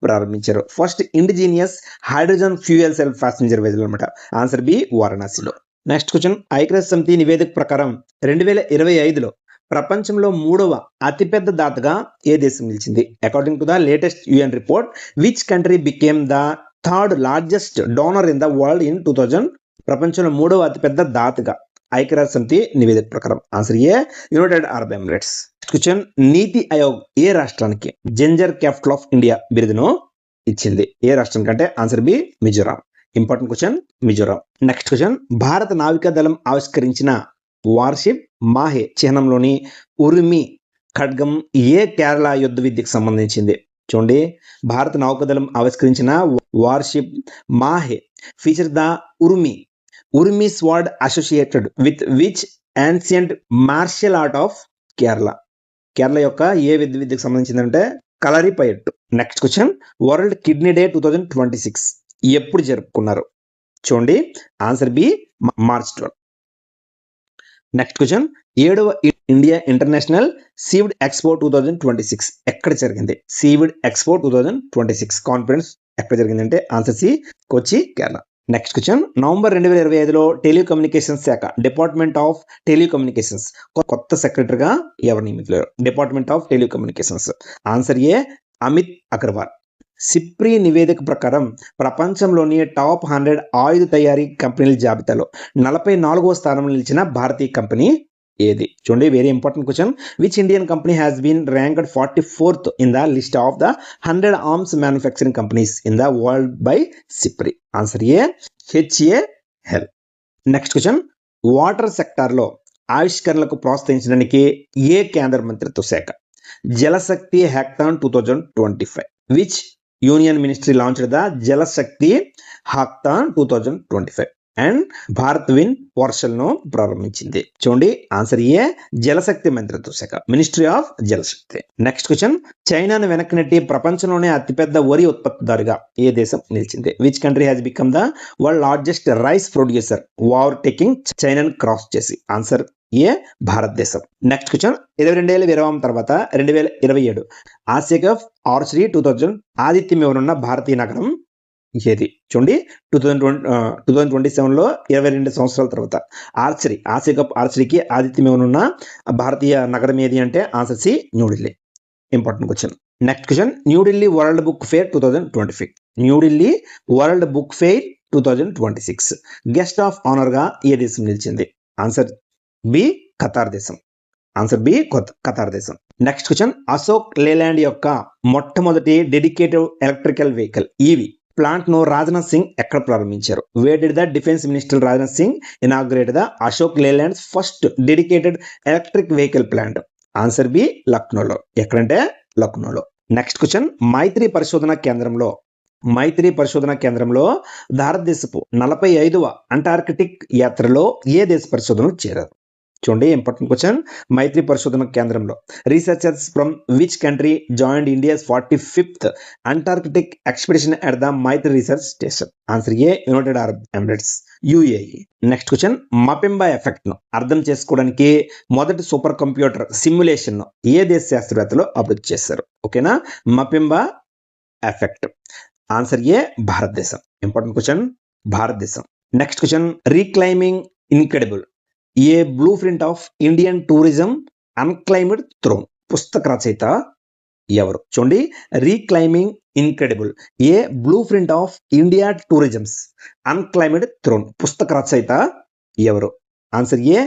S1: ప్రారంభించారు? First indigenous hydrogen fuel cell passenger vessel అనమాట. ఆన్సర్ బి వారణాసిలో. నెక్స్ట్ క్వశ్చన్, ఐక్యరాజ్య సమితి నివేదిక ప్రకారం 2025లో ప్రపంచంలో 3వ అతిపెద్ద దాతగా ఏ దేశం నిలిచింది? According to the latest UN report, which country became the third largest donor in the world in 2000? ప్రపంచంలో 3వ అతిపెద్ద దాతగా ఐక్యరాజ్య సమితి నివేదిక ప్రకారం. Answer A United Arab Emirates. Question, NITI Aayog ఏ రాష్ట్రానికి జెంజర్ క్యాపిటల్ ఆఫ్ ఇండియా బిరుదును ఇచ్చింది? ఏ రాష్ట్రానికి అంటే answer B Mizoram. Important question, Mizoram. Next question, భారత నావికా దళం ఆవిష్కరించిన వార్షిప్ మాహే చిహ్నంలోని ఉరిమి ఖడ్గం ఏ కేరళ యుద్ధ విద్యకు సంబంధించింది? చూడండి, భారత నౌకాదళం ఆవిష్కరించిన warship Mahe feature the Urumi sword associated with which ancient martial art of Kerala? Kerala యొక్క ఏ విద్యకు సంబంధించిందంటే Kalaripayattu. Next question, world kidney day 2026 ఎప్పుడు జరుపుకున్నారు? చూడండి, answer B March 12. Next question, 7వ ఇండియా ఇంటర్నేషనల్ సీవిడ్ ఎక్స్పో 2026 ఎక్కడ జరిగింది? సీవిడ్ ఎక్స్పో 2026 కాన్ఫరెన్స్ ఎక్కడ జరిగిందంటే answer C Kochi, Kerala. Next question, November 2025లో టెలికమ్యూనికేషన్స్ శాఖ డిపార్ట్మెంట్ ఆఫ్ టెలికమ్యూనికేషన్స్ కొత్త సెక్రటరీగా ఎవరు నియమితున్నారు? Department of telecommunications. Answer A Amit Agarwal. SIPRI నివేదిక ప్రకారం ప్రపంచంలోని టాప్ 100 ఆయుధ తయారీ కంపెనీల జాబితాలో 44వ స్థానంలో నిలిచిన భారతీయ కంపెనీ ఏది? చూడండి, very important question. Which Indian company has been ranked 44th in the list of the 100 arms manufacturing companies in the world by SIPRI? Answer A HAL. Next question, water సెక్టార్లో ఆవిష్కరణలకు ప్రోత్సహించడానికి ఏ కేంద్ర మంత్రిత్వ శాఖ Jalshakti hackathon 2025? Which union ministry launched the Jalshakti hackathon 2025 and Bharat win పోర్టల్ను ప్రారంభించింది? చూడండి, ఆన్సర్ ఏ జలశక్తి మంత్రిత్వ శాఖ, ministry of Jalshakti. Next question, చైనాను వెనక్కి నెట్టి ప్రపంచంలోనే అతిపెద్ద వరి ఉత్పత్తిదారుగా ఏ దేశం నిలిచింది? Which country has become the world largest rice producer over taking చైనాను క్రాస్ చేసి? ఆన్సర్ ఏ భారతదేశం. నెక్స్ట్ క్వశ్చన్, 22 ఏళ్ల విరామం తర్వాత 2027 ఆసియా కప్ ఆర్చరీ 2000 ఆతిథ్యం ఇవ్వనున్న భారతీయ నగరం ఏది? చూడండి, 2027లో 22 సంవత్సరాల తర్వాత ఆసియా కప్ ఆర్చరీకి ఆతిథ్యం ఇవ్వనున్న భారతీయ నగరం ఏది అంటే answer C New Delhi. Important question. Next question, New Delhi world book fair 2025. New Delhi world book fair 2026 guest of honour గా ఏ దేశం నిలిచింది? ఆన్సర్ బి ఖతార్ దేశం. ఆన్సర్ బి ఖతార్ దేశం. నెక్స్ట్ క్వశ్చన్, అశోక్ లేలాండ్ యొక్క మొట్టమొదటి dedicated electrical vehicle EV plant ను రాజ్నాథ్ సింగ్ ఎక్కడ ప్రారంభించారు? Where did the defence minister Rajnath Singh inaugurate the Ashok Leyland's first dedicated electric vehicle plant? Answer B లక్నోలో. ఎక్కడంటే లక్నోలో. నెక్స్ట్ క్వశ్చన్, మైత్రి పరిశోధన కేంద్రంలో భారతదేశపు 45వ అంటార్కిటిక్ యాత్రలో ఏ దేశ పరిశోధనలు చేరారు? చూడండి, ఇంపార్టెంట్ క్వశ్చన్. మైత్రి పరిశోధన కేంద్రంలో researchers from which country joined India's 45th Antarctic expedition at the Maitri research station? Answer A United Arab Emirates, UAE. Next question, Mpemba effect ను అర్థం చేసుకోవడానికి మొదటి సూపర్ కంప్యూటర్ సిమ్యులేషన్ ను ఏ దేశ శాస్త్రవేత్తలు అభివృద్ధి చేశారు? ఓకేనా, మపింబా ఎఫెక్ట్. ఆన్సర్ ఏ భారతదేశం. ఇంపార్టెంట్ క్వశ్చన్, భారతదేశం. Next question, reclaiming incredible A blueprint of Indian tourism unclaimed throne పుస్తక రచయిత ఎవరు? చూడండి, reclaiming incredible A blueprint of India tourism's unclaimed throne పుస్తక రచయిత ఎవరు? Answer A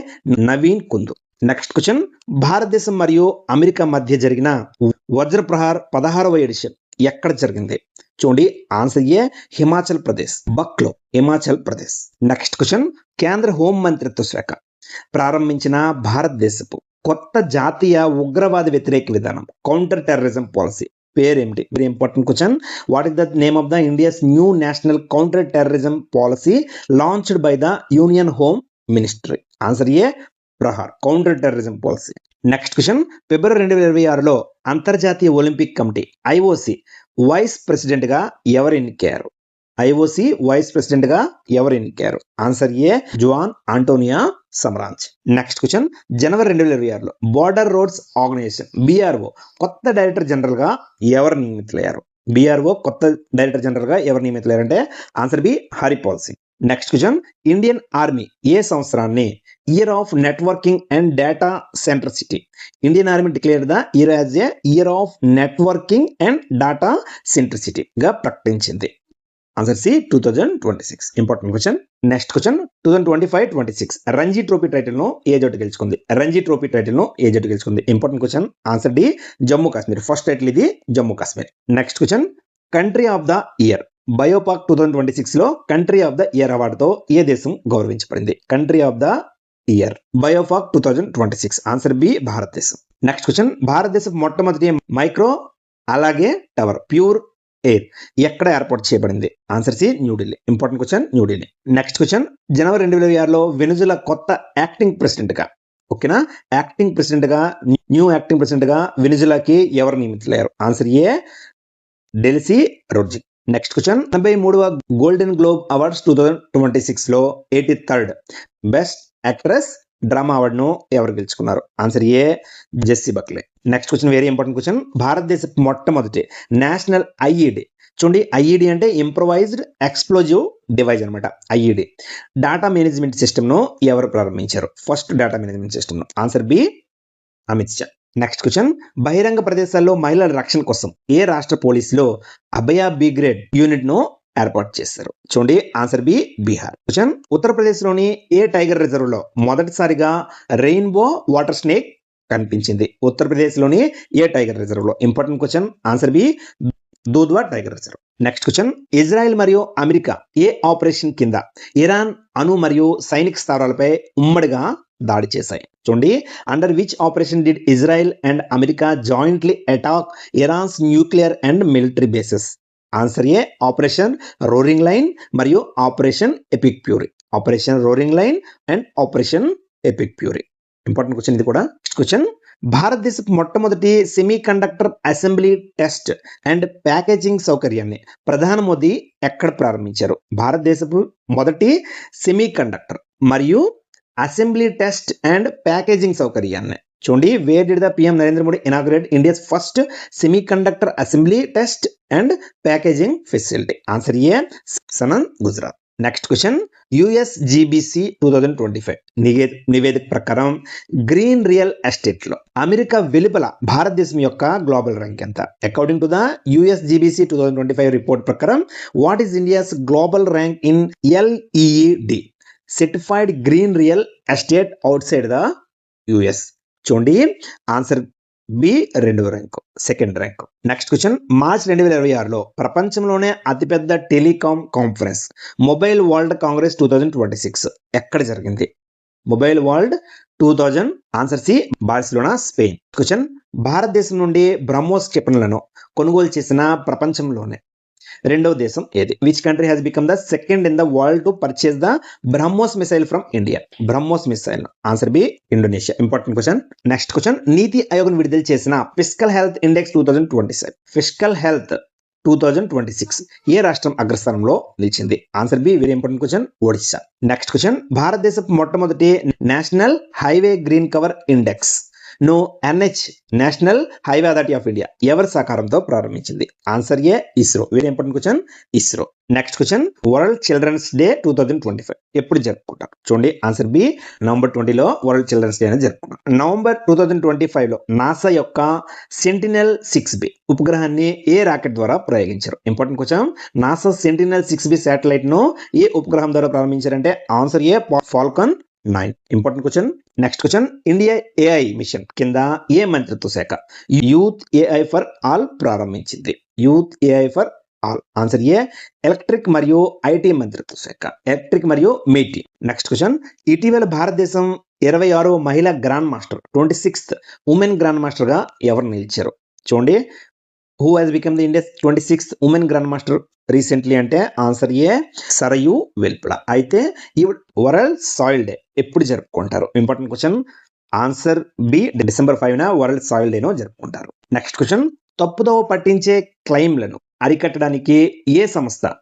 S1: Naveen Kundu. Next question, భారతదేశం మరియు అమెరికా మధ్య జరిగిన వజ్రప్రహార్ 16వ ఎడిషన్ ఎక్కడ జరిగింది? చూడండి, answer A Himachal Pradesh, Bakloh, Himachal Pradesh. Next question, కేంద్ర హోం మంత్రిత్వ శాఖ ప్రారంభించిన భారతదేశపు కొత్త జాతీయ ఉగ్రవాద వ్యతిరేక విధానం కౌంటర్ టెర్రరిజం పాలసీ పేరేమిటి? Very important question. What is the name of the India's new national counter terrorism policy launched by the union home ministry? Answer A Prahar, counter terrorism policy. Next question, ఫిబ్రవరి 2026లో అంతర్జాతీయ Olympic committee IOC vice president గా ఎవరు ఎన్నికయ్యారు? IOC vice president గా ఎవరు ఎన్నికారు? Answer A Juan Antonio Samaranch. Next question, జనవరి 2026లో బార్డర్ రోడ్స్ ఆర్గనైజేషన్ BRO కొత్త డైరెక్టర్ జనరల్ గా ఎవరు నియమితులయ్యారు? BRO కొత్త డైరెక్టర్ జనరల్ గా ఎవరు నియమితులయ్యారంటే answer B Haripal Singh. Next question, Indian army ఏ సంవత్సరాన్ని year of networking and data centricity? Indian army declare the year as A year of networking and data centricity గా ప్రకటించింది. Answer C 2026. Important question. Next question, 2025-26 Ranji trophy title ను ఏ జట్టు గెలుచుకుంది? Ranji trophy title ను ఏ జట్టు గెలుచుకుంది? Important question. Answer D Jammu Kashmir. First title ఇది Jammu Kashmir. Next question, country of the year Biopak 2026 లో కంట్రీ ఆఫ్ ద ఇయర్ అవార్డుతో ఏ దేశం గౌరవించబడింది? Country of the year Biopak 2026. Answer B భారతదేశం. నెక్స్ట్ క్వశ్చన్, భారతదేశం మొట్టమొదటి మైక్రో అలాగే టవర్ ప్యూర్ ఎయిర్ ఎక్కడ ఏర్పాటు చేయబడింది? Answer C New Delhi. Important question, New Delhi. Next question, జనవరి 2026లో వెనుజులా కొత్త యాక్టింగ్ ప్రెసిడెంట్ గా, ఓకేనా, యాక్టింగ్ ప్రెసిడెంట్ గా న్యూ యాక్టింగ్ ప్రెసిడెంట్ గా వెనుజులాకి ఎవరు నియమితులయ్యారు? Answer A Delcy Rodriguez. Next question, 83వ గోల్డెన్ గ్లోబ్ అవార్డ్స్ 2026 లో 83rd బెస్ట్ యాక్ట్రెస్ డ్రామా అవార్డును ఎవరు గెలుచుకున్నారు? Answer A Jessie Buckley. Next question, very important question, భారతదేశ మొట్టమొదటి నేషనల్ ఐఈడి, చూడండి ఐఈడి అంటే ఇంప్రొవైజ్డ్ ఎక్స్ప్లోజివ్ డివైస్ అనమాట. ఐఈడి డేటా మేనేజ్మెంట్ సిస్టమ్ ను ఎవరు ప్రారంభించారు? ఫస్ట్ డేటా మేనేజ్మెంట్ సిస్టమ్ ను. Answer B Amit Shah. Next question, బహిరంగ ప్రదేశాల్లో మహిళల రక్షణ కోసం ఏ రాష్ట్ర పోలీసులో అభయ బి గ్రేడ్ యూనిట్ ను ఏర్పాటు చేశారు? చూడండి answer B Bihar. Question, Uttar Pradesh లోని ఏ టైగర్ రిజర్వ్ లో మొదటిసారిగా రెయిన్బో వాటర్ స్నేక్ కనిపించింది? ఉత్తరప్రదేశ్ లోని ఏ టైగర్ రిజర్వ్ లో? Important question. Answer B Dudhwa tiger reserve. Next question, Israel మరియు అమెరికా ఏ ఆపరేషన్ కింద ఇరాన్ అణు మరియు సైనిక స్థావరాలపై ఉమ్మడిగా దాడి చేశాయి? చూడండి, under which operation did Israel and America jointly attack Iran's nuclear and military bases? Answer A operation roaring lion మరియు operation epic fury. Operation roaring lion and operation epic fury. Important question ఇది కూడా. Next question, భారతదేశపు మొట్టమొదటి semi conductor assembly test and packaging సౌకర్యాన్ని ప్రధాని మోదీ ఎక్కడ ప్రారంభించారు? భారతదేశపు మొదటి సెమీ కండక్టర్ మరియు అసెంబ్లీ టెస్ట్ అండ్ ప్యాకేజింగ్ సౌకర్యాన్ని చూడండి, wear did the PM Narendra Modi inaugurate India's first semi conductor assembly test and packaging facility? Answer A Sanon, Gujarat. Next question, USGBC 2025 నివేదిక ప్రకారం గ్రీన్ రియల్ ఎస్టేట్ లో అమెరికా వెలుపల భారతదేశం యొక్క గ్లోబల్ ర్యాంక్ ఎంత? According to the USGBC 2025 report ప్రకారం what is India's global rank in LEED certified green real estate outside the US? చూడండి answer B 2వ rank, second rank. Next question, March 2026లో ప్రపంచంలోనే అతిపెద్ద telecom conference mobile world congress 2026 ఎక్కడ జరిగింది? Mobile world 2000. Answer C Barcelona, Spain. Question, భారతదేశం నుండి బ్రహ్మోస్ క్షిపణులను కొనుగోలు చేసిన ప్రపంచంలోనే రెండవ దేశం ఏది? Which country has become the second in the world to purchase the BrahMos missile from India? BrahMos missile. Answer B Indonesia. Important question. Next question, NITI Aayog విడుదల చేసిన fiscal health index 2027 fiscal health 2026 ఏ రాష్ట్రం అగ్రస్థానంలో నిలిచింది? Answer B very important question, Odisha. Next question, భారతదేశపు మొట్టమొదటి national highway green cover index ను NH National Highway Authority of India ఎవరి సహకారంతో ప్రారంభించింది? ఆన్సర్ ఏ ISRO. Very important question, ISRO. Next question, world children's day 2025 ఎప్పుడు జరుపుకుంటారు? చూడండి ఆన్సర్ బి నవంబర్ 20లో వరల్డ్ చిల్డ్రన్స్ డే అనేది జరుపుకుంటారు. నవంబర్ 2025లో నాసా యొక్క సెంటినెల్ 6B ఉపగ్రహాన్ని ఏ రాకెట్ ద్వారా ప్రయోగించారు? Important question, NASA Sentinel 6B satellite ను ఏ ఉపగ్రహం ద్వారా ప్రారంభించారంటే answer A Falcon 9. Important question. Next question, India AI mission కింద ఏ మంత్రిత్వ శాఖ యూత్ AI ఫర్ ఆల్ ప్రారంభించింది? Youth AI for all. Answer A electric మరియు IT మంత్రిత్వ శాఖ, ఎలక్ట్రిక్ మరియు మీటి. నెక్స్ట్ క్వశ్చన్, ఇటీవల భారతదేశం 26వ మహిళా grand master 26th women grand master గా ఎవరు నిలిచారు? చూడండి, who has become the India's 26th women grand master recently అంటే ఆన్సర్ ఏ సరయు వెల్పుల. అయితే ఈ వరల్డ్ సాయిల్ డే ఎప్పుడు జరుపుకుంటారు? Important question. Answer B December 5న వరల్డ్ సాయిల్ డేను జరుపుకుంటారు. నెక్స్ట్ క్వశ్చన్, తప్పుదోవ పట్టించే క్లెయిమ్లను అరికట్టడానికి ఏ సంస్థ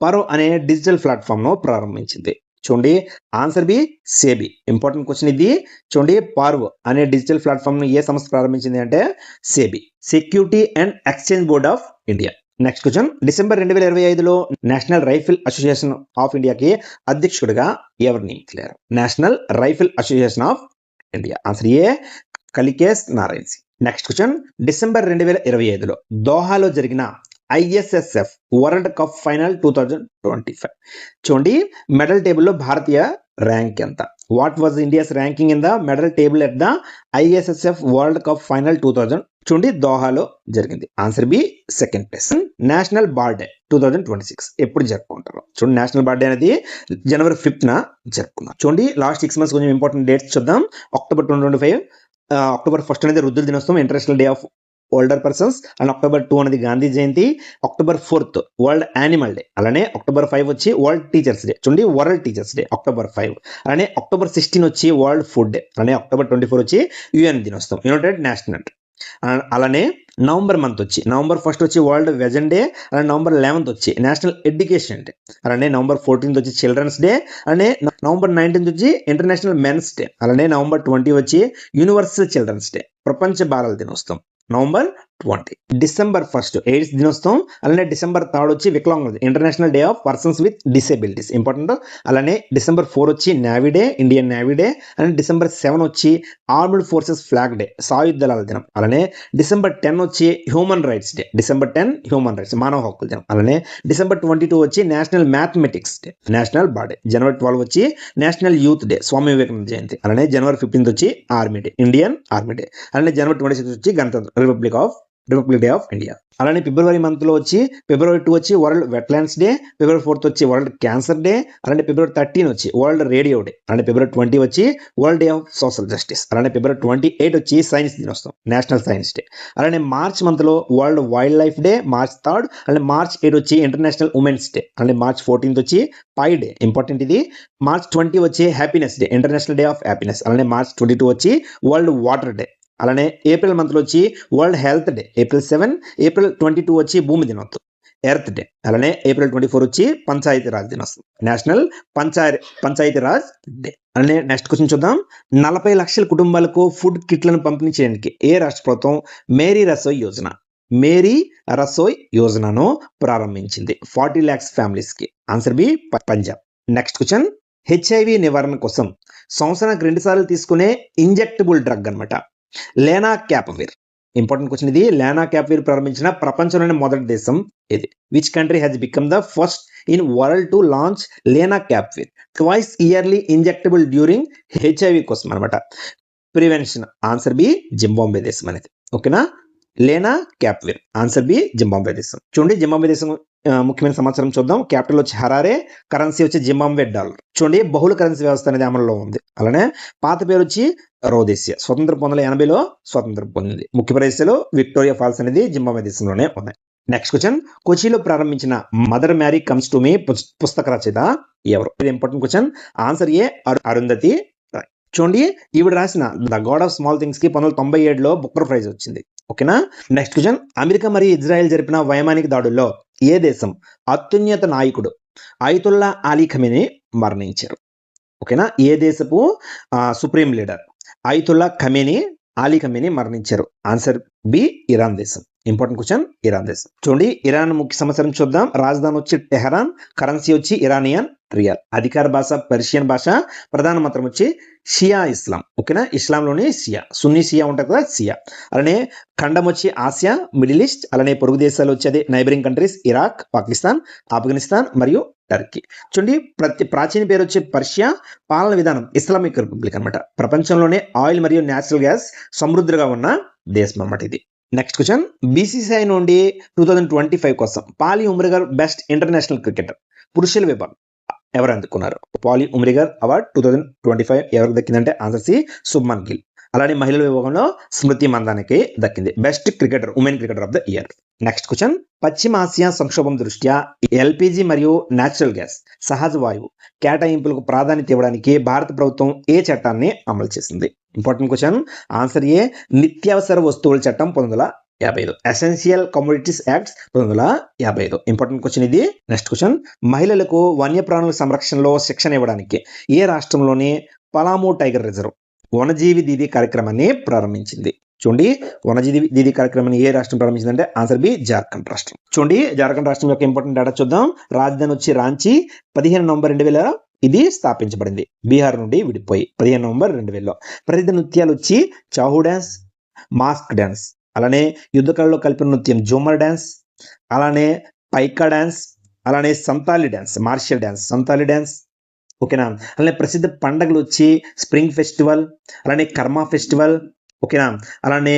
S1: పర్వ్ అనే డిజిటల్ ప్లాట్ఫామ్ ను ప్రారంభించింది? చూడండి ఆన్సర్ బి సేబీ. ఇంపార్టెంట్ క్వశ్చన్ ఇది. చూడండి పర్వ్ అనే డిజిటల్ ప్లాట్ఫామ్ ను ఏ సంస్థ ప్రారంభించింది అంటే SEBI, security and exchange board of India. Next question, December 2025లో నేషనల్ రైఫిల్ అసోసియేషన్ ఆఫ్ ఇండియాకి అధ్యక్షుడిగా ఎవరు నియమించారు? National rifle association of India. Answer A Kalikesh Narayan Singh. Next question, December 2025లో దోహాలో జరిగిన ISSF వరల్డ్ కప్ ఫైనల్ 2025 చూడండి మెడల్ టేబుల్లో భారతీయ ర్యాంక్ ఎంత? What was India's ranking in the medal table at the ISSF world cup final 2000 చూడండి దోహాలో జరిగింది. Answer B second place. National birthday 2026 ఎప్పుడు జరుపుకుంటారు? చూడండి నేషనల్ బర్త్డే అనేది జనవరి 5th జరుపుకున్నాం. చూడండి లాస్ట్ 6 months కొంచెం ఇంపార్టెంట్ డేట్స్ చూద్దాం. అక్టోబర్ 2025 అక్టోబర్ 1 అనేది రుద్దుల దినోత్సవం, international day of older persons. And October 2 అనేది Gandhi Jayanti. October 4th world animal day. అలానే అక్టోబర్ 5 వచ్చి వరల్డ్ టీచర్స్ డే. చూడండి వరల్డ్ టీచర్స్ డే అక్టోబర్ 5. అలానే అక్టోబర్ 16 వచ్చి వరల్డ్ ఫుడ్ డే. అలానే అక్టోబర్ 24 వచ్చి UN దినోత్సవం, యునైటెడ్ నేషనల్. అలానే నవంబర్ మంత్ వచ్చి నవంబర్ 1st వచ్చి వరల్డ్ వెజన్ డే. అలానే నవంబర్ 11th వచ్చి నేషనల్ ఎడ్యుకేషన్ డే. అలానే నవంబర్ 14th వచ్చి చిల్డ్రన్స్ డే. అలానే నవంబర్ 19th వచ్చి ఇంటర్నేషనల్ మెన్స్ డే. అలానే నవంబర్ 20 వచ్చి యూనివర్సల్ చిల్డ్రన్స్ డే, ప్రపంచ బాలల దినోత్సవం నవంబర్ 20. డిసెంబర్ 1st ఎయిడ్స్ దినోత్సవం. అలానే డిసెంబర్ 3rd వచ్చి వికలాంగుల international day of persons with disabilities, important. అలానే డిసెంబర్ 4 వచ్చి navy day, Indian navy day. అలానే డిసెంబర్ 7 వచ్చి ఆర్మ్డ్ ఫోర్సెస్ ఫ్లాగ్ డే, సాయుధ దళాల దినం. అలానే డిసెంబర్ 10 వచ్చి human rights day, December 10 human rights మానవ హక్కుల దినం. అలానే డిసెంబర్ 22 వచ్చి national mathematics day, national birthday. జనవరి 12 వచ్చి national youth day, Swami Vivekananda Jayanti. అలానే జనవరి 15 వచ్చి army day, Indian army day. అలానే జనవరి 26 వచ్చి గణతంత్ర రిపబ్లిక్ డే ఆఫ్ ఇండియా. అలానే ఫిబ్రవరి మంత్ లో వచ్చి ఫిబ్రవరి 2 వచ్చి వరల్డ్ వెట్లాండ్స్ డే. ఫిబ్రవరి 4th వచ్చి వరల్డ్ క్యాన్సర్ డే. అలానే ఫిబ్రవరి 13 వచ్చి వరల్డ్ రేడియో డే. అలానే ఫిబ్రవరి 20 వచ్చి world day of social justice. అలానే ఫిబ్రవరి 28 వచ్చి సైన్స్ దినోత్సవం, నేషనల్ సైన్స్ డే. అలానే మార్చ్ మంత్ లో world wild life day, March 3rd. అలానే మార్చ్ 8 వచ్చి ఇంటర్నేషనల్ ఉమెన్స్ డే. అలానే మార్చ్ 14th వచ్చి పై డే, ఇంపార్టెంట్ ఇది. మార్చ్ 20 వచ్చి happiness day, international day of happiness. అలానే మార్చ్ 22 వచ్చి వరల్డ్ వాటర్ డే. అలానే ఏప్రిల్ మంత్ లో వచ్చి world health day, April 7. April 22 వచ్చి భూమి దినోత్సవం, ఎర్త్ డే. అలానే ఏప్రిల్ 24 వచ్చి పంచాయతీ రాజ్ దినోత్సవం, నేషనల్ పంచాయతీ రాజ్ డే. అలానే నెక్స్ట్ క్వశ్చన్ చూద్దాం. 40 లక్షల కుటుంబాలకు ఫుడ్ కిట్లను పంపిణీ చేయడానికి ఏ రాష్ట్ర ప్రభుత్వం మేరీ రసోయ్ యోజనను ప్రారంభించింది? 40 lakhs ఫ్యామిలీస్ కి. Answer B Punjab. Next question, HIV నివారణ కోసం సంవత్సరానికి 2 సార్లు తీసుకునే ఇంజెక్టబుల్ డ్రగ్ అనమాట లేనాకాప్విర్. ఇంపార్టెంట్ క్వశ్చన్ ఇది. లేనాకాప్విర్ ప్రారంభించిన ప్రపంచంలోని మొదటి దేశం ఇది. Which country has become the first in world to launch lenacapavir twice yearly injectable drug HIV కోసం అనమాట, ప్రివెన్షన్. ఆన్సర్ బి జింబాబ్వే దేశం అనేది. ఓకేనా, లేనాకాప్విర్. ఆన్సర్ బి జింబాబ్వే దేశం. చూడండి జింబాబ్వే దేశం ముఖ్యమైన సమాచారం చూద్దాం. క్యాపిటల్ వచ్చి హరారే, కరెన్సీ వచ్చి జింబాబ్వే డాలర్. చూడండి బహుళ కరెన్సీ వ్యవస్థ అనేది అమల్లో ఉంది. అలానే పాత పేరు వచ్చి రోదేసియా. స్వతంత్ర 1980లో స్వతంత్రం పొందింది. ముఖ్య ప్రదేశాలు విక్టోరియా ఫాల్స్ అనేది జింబాబ్వే దేశంలోనే ఉన్నాయి. నెక్స్ట్ క్వశ్చన్, కొచ్చిలో ప్రారంభించిన mother marry comes to me పుస్తక రచయిత ఎవరు? ఇది ఇంపార్టెంట్ క్వశ్చన్. ఆన్సర్ ఏ అరుంధతి రాయ్. చూడండి ఈవిడ రాసిన the God of small things కి 1997లో బుక్కర్ ప్రైజ్ వచ్చింది. ఓకేనా. నెక్స్ట్ క్వశ్చన్, అమెరికా మరియు ఇజ్రాయెల్ జరిపిన వైమానిక దాడుల్లో ఏ దేశం అత్యున్నత నాయకుడు అయతుల్లా అలీ ఖమేనీ మరణించారు? ఓకేనా, ఏ దేశపు supreme leader Ayatollah Ali Khamenei మరణించారు? ఆన్సర్ బి ఇరాన్ దేశం. ఇంపార్టెంట్ క్వశ్చన్, ఇరాన్ దేశం. చూడండి ఇరాన్ ముఖ్య సమాచారం చూద్దాం. రాజధాని వచ్చి టెహరాన్, కరెన్సీ వచ్చి ఇరానియన్ రియల్, అధికార భాష పర్షియన్ భాష, ప్రధాన మంత్రం వచ్చి షియా ఇస్లాం. ఓకేనా, ఇస్లాంలోని షియా, సున్నీ షియా ఉంటుంది కదా షియా. అలానే ఖండం వచ్చి ఆసియా, మిడిల్ ఈస్ట్. అలానే పొరుగు దేశాలు వచ్చేది neighbouring countries Iraq, Pakistan, Afghanistan మరియు టర్కీ. చూడండి ప్రాచీన పేరు వచ్చి పర్షియా, పాలన విధానం ఇస్లామిక్ రిపబ్లిక్ అనమాట. ప్రపంచంలోనే ఆయిల్ మరియు న్యాచురల్ గ్యాస్ సమృద్ధిగా ఉన్న దేశం అన్నమాట ఇది. నెక్స్ట్ క్వశ్చన్, BCCI నుండి 2025 కోసం పాలి ఉమ్రిగర్ బెస్ట్ ఇంటర్నేషనల్ క్రికెటర్ పురుషుల విభాగం ఎవరు అందుకున్నారు? పాలి ఉమ్రిగర్ అవార్డ్ 2025 ఎవరికి దక్కిందంటే ఆన్సర్ సి శుభ్మన్ గిల్. అలానే మహిళల విభాగంలో స్మృతి మందానికి దక్కింది best cricketer, women cricketer of the year. Next question, పశ్చిమ ఆసియా సంక్షోభం దృష్ట్యా LPG మరియు నేచురల్ గ్యాస్ సహజ వాయువు కేటాయింపులకు ప్రాధాన్యత ఇవ్వడానికి భారత ప్రభుత్వం ఏ చట్టాన్ని అమలు చేసింది? Important question. ఆన్సర్ ఏ నిత్యావసర వస్తువుల చట్టం 1950. 1955. Essential commodities acts 1955. Important question ఇది. నెక్స్ట్ క్వశ్చన్, మహిళలకు వన్యప్రాణుల సంరక్షణలో శిక్షణ ఇవ్వడానికి ఏ రాష్ట్రంలోని పలామూ టైగర్ రిజర్వ్ వనజీవి దీదీ కార్యక్రమాన్ని ప్రారంభించింది? చూడండి, వనజీవి దీదీ కార్యక్రమాన్ని ఏ రాష్ట్రం ప్రారంభించిందంటే ఆన్సర్ బి జార్ఖండ్ రాష్ట్రం. చూడండి, జార్ఖండ్ రాష్ట్రం యొక్క ఇంపార్టెంట్ డేటా చూద్దాం. రాజధాని వచ్చి రాంచీ. 15 నవంబర్ 2000 ఇది స్థాపించబడింది. బీహార్ నుండి విడిపోయి 15 నవంబర్ 2000. ప్రసిద్ధ నృత్యాలు వచ్చి చాహూ డ్యాన్స్, మాస్క్ డ్యాన్స్, అలానే యుద్ధకాలలో కలిపిన నృత్యం జూమర్ డ్యాన్స్, అలానే పైకా డ్యాన్స్, అలానే Santali dance, martial dance, Santali dance. ఓకేనా. అలానే ప్రసిద్ధ పండుగలు వచ్చి స్ప్రింగ్ ఫెస్టివల్, అలానే కర్మా ఫెస్టివల్, ఓకేనా, అలానే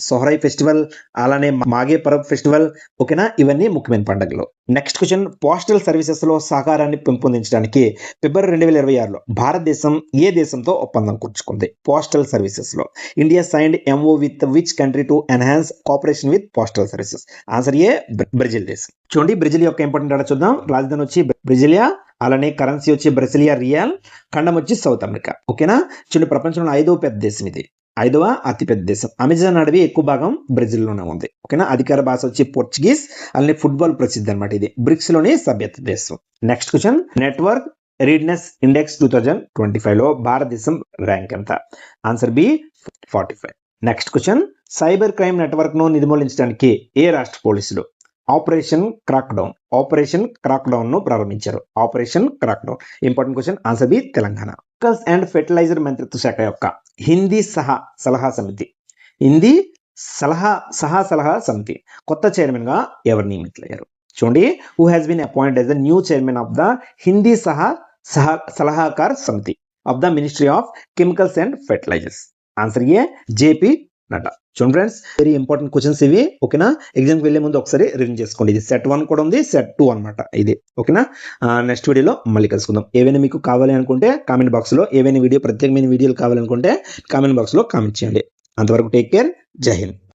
S1: సొహరై ఫెస్టివల్, అలానే మాగే పరబ్ ఫెస్టివల్. ఓకేనా, ఇవన్నీ ముఖ్యమైన పండుగలు. నెక్స్ట్ క్వశ్చన్, పోస్టల్ సర్వీసెస్ లో సహకారాన్ని పెంపొందించడానికి ఫిబ్రవరి 2026లో భారతదేశం ఏ దేశంతో ఒప్పందం కూర్చుకుంది? పోస్టల్ సర్వీసెస్ లో India signed MoU with which country to enhance cooperation with postal services? Answer A Brazil దేశం. చూడండి, బ్రెజిల్ యొక్క ఇంపార్టెంట్ డేటా చూద్దాం. రాజధాని వచ్చి బ్రెజిలియా, అలానే కరెన్సీ వచ్చి బ్రెసిలియా రియాల్, ఖండం వచ్చి సౌత్ అమెరికా. ఓకేనా. చూడండి, ప్రపంచంలో 5వ పెద్ద దేశం ఇది, 5వ అతిపెద్ద దేశం. అమెజాన్ అడవి ఎక్కువ భాగం బ్రెజిల్లోనే ఉంది. ఓకేనా. అధికార భాష వచ్చి పోర్చుగీస్, అలానే ఫుట్బాల్ ప్రసిద్ధి అనమాట. ఇది బ్రిక్స్ లోని సభ్యత దేశం. Next question, network readiness index 2025లో భారతదేశం ర్యాంక్ ఎంత? Answer B 45. Next question, cyber crime network ను నిర్మూలించడానికి ఏ రాష్ట్ర పోలీసులు ఆపరేషన్ క్రాక్ డౌన్ ను ప్రారంభించారు? Operation crack down. Important question. Answer B Telangana. Chemicals and fertiliser మంత్రిత్వ శాఖ యొక్క హిందీ సలహా సమితి కొత్త చైర్మన్ గా ఎవరు నియమితులయ్యారు? చూడండి, who has been appointed as the new chairman of the Hindi Salahkar Samiti of the ministry of chemicals and fertilisers? Answer A JP Nadda. చూడండి ఫ్రెండ్స్, వెరీ ఇంపార్టెంట్ క్వశ్చన్స్ ఇవి. ఓకేనా. ఎగ్జామ్కి వెళ్లే ముందు ఒకసారి రివిజన్ చేసుకోండి. ఇది సెట్ 1 కూడా ఉంది, సెట్ 2 అనమాట ఇది. ఓకేనా. నెక్స్ట్ వీడియోలో మళ్ళీ కలుసుకుందాం. ఏవైనా మీకు కావాలి అనుకుంటే కామెంట్ బాక్స్ లో, ఏవైనా ప్రత్యేకమైన వీడియోలు కావాలనుకుంటే కామెంట్ బాక్స్ లో కామెంట్ చేయండి. అంతవరకు టేక్ కేర్. జై హింద్.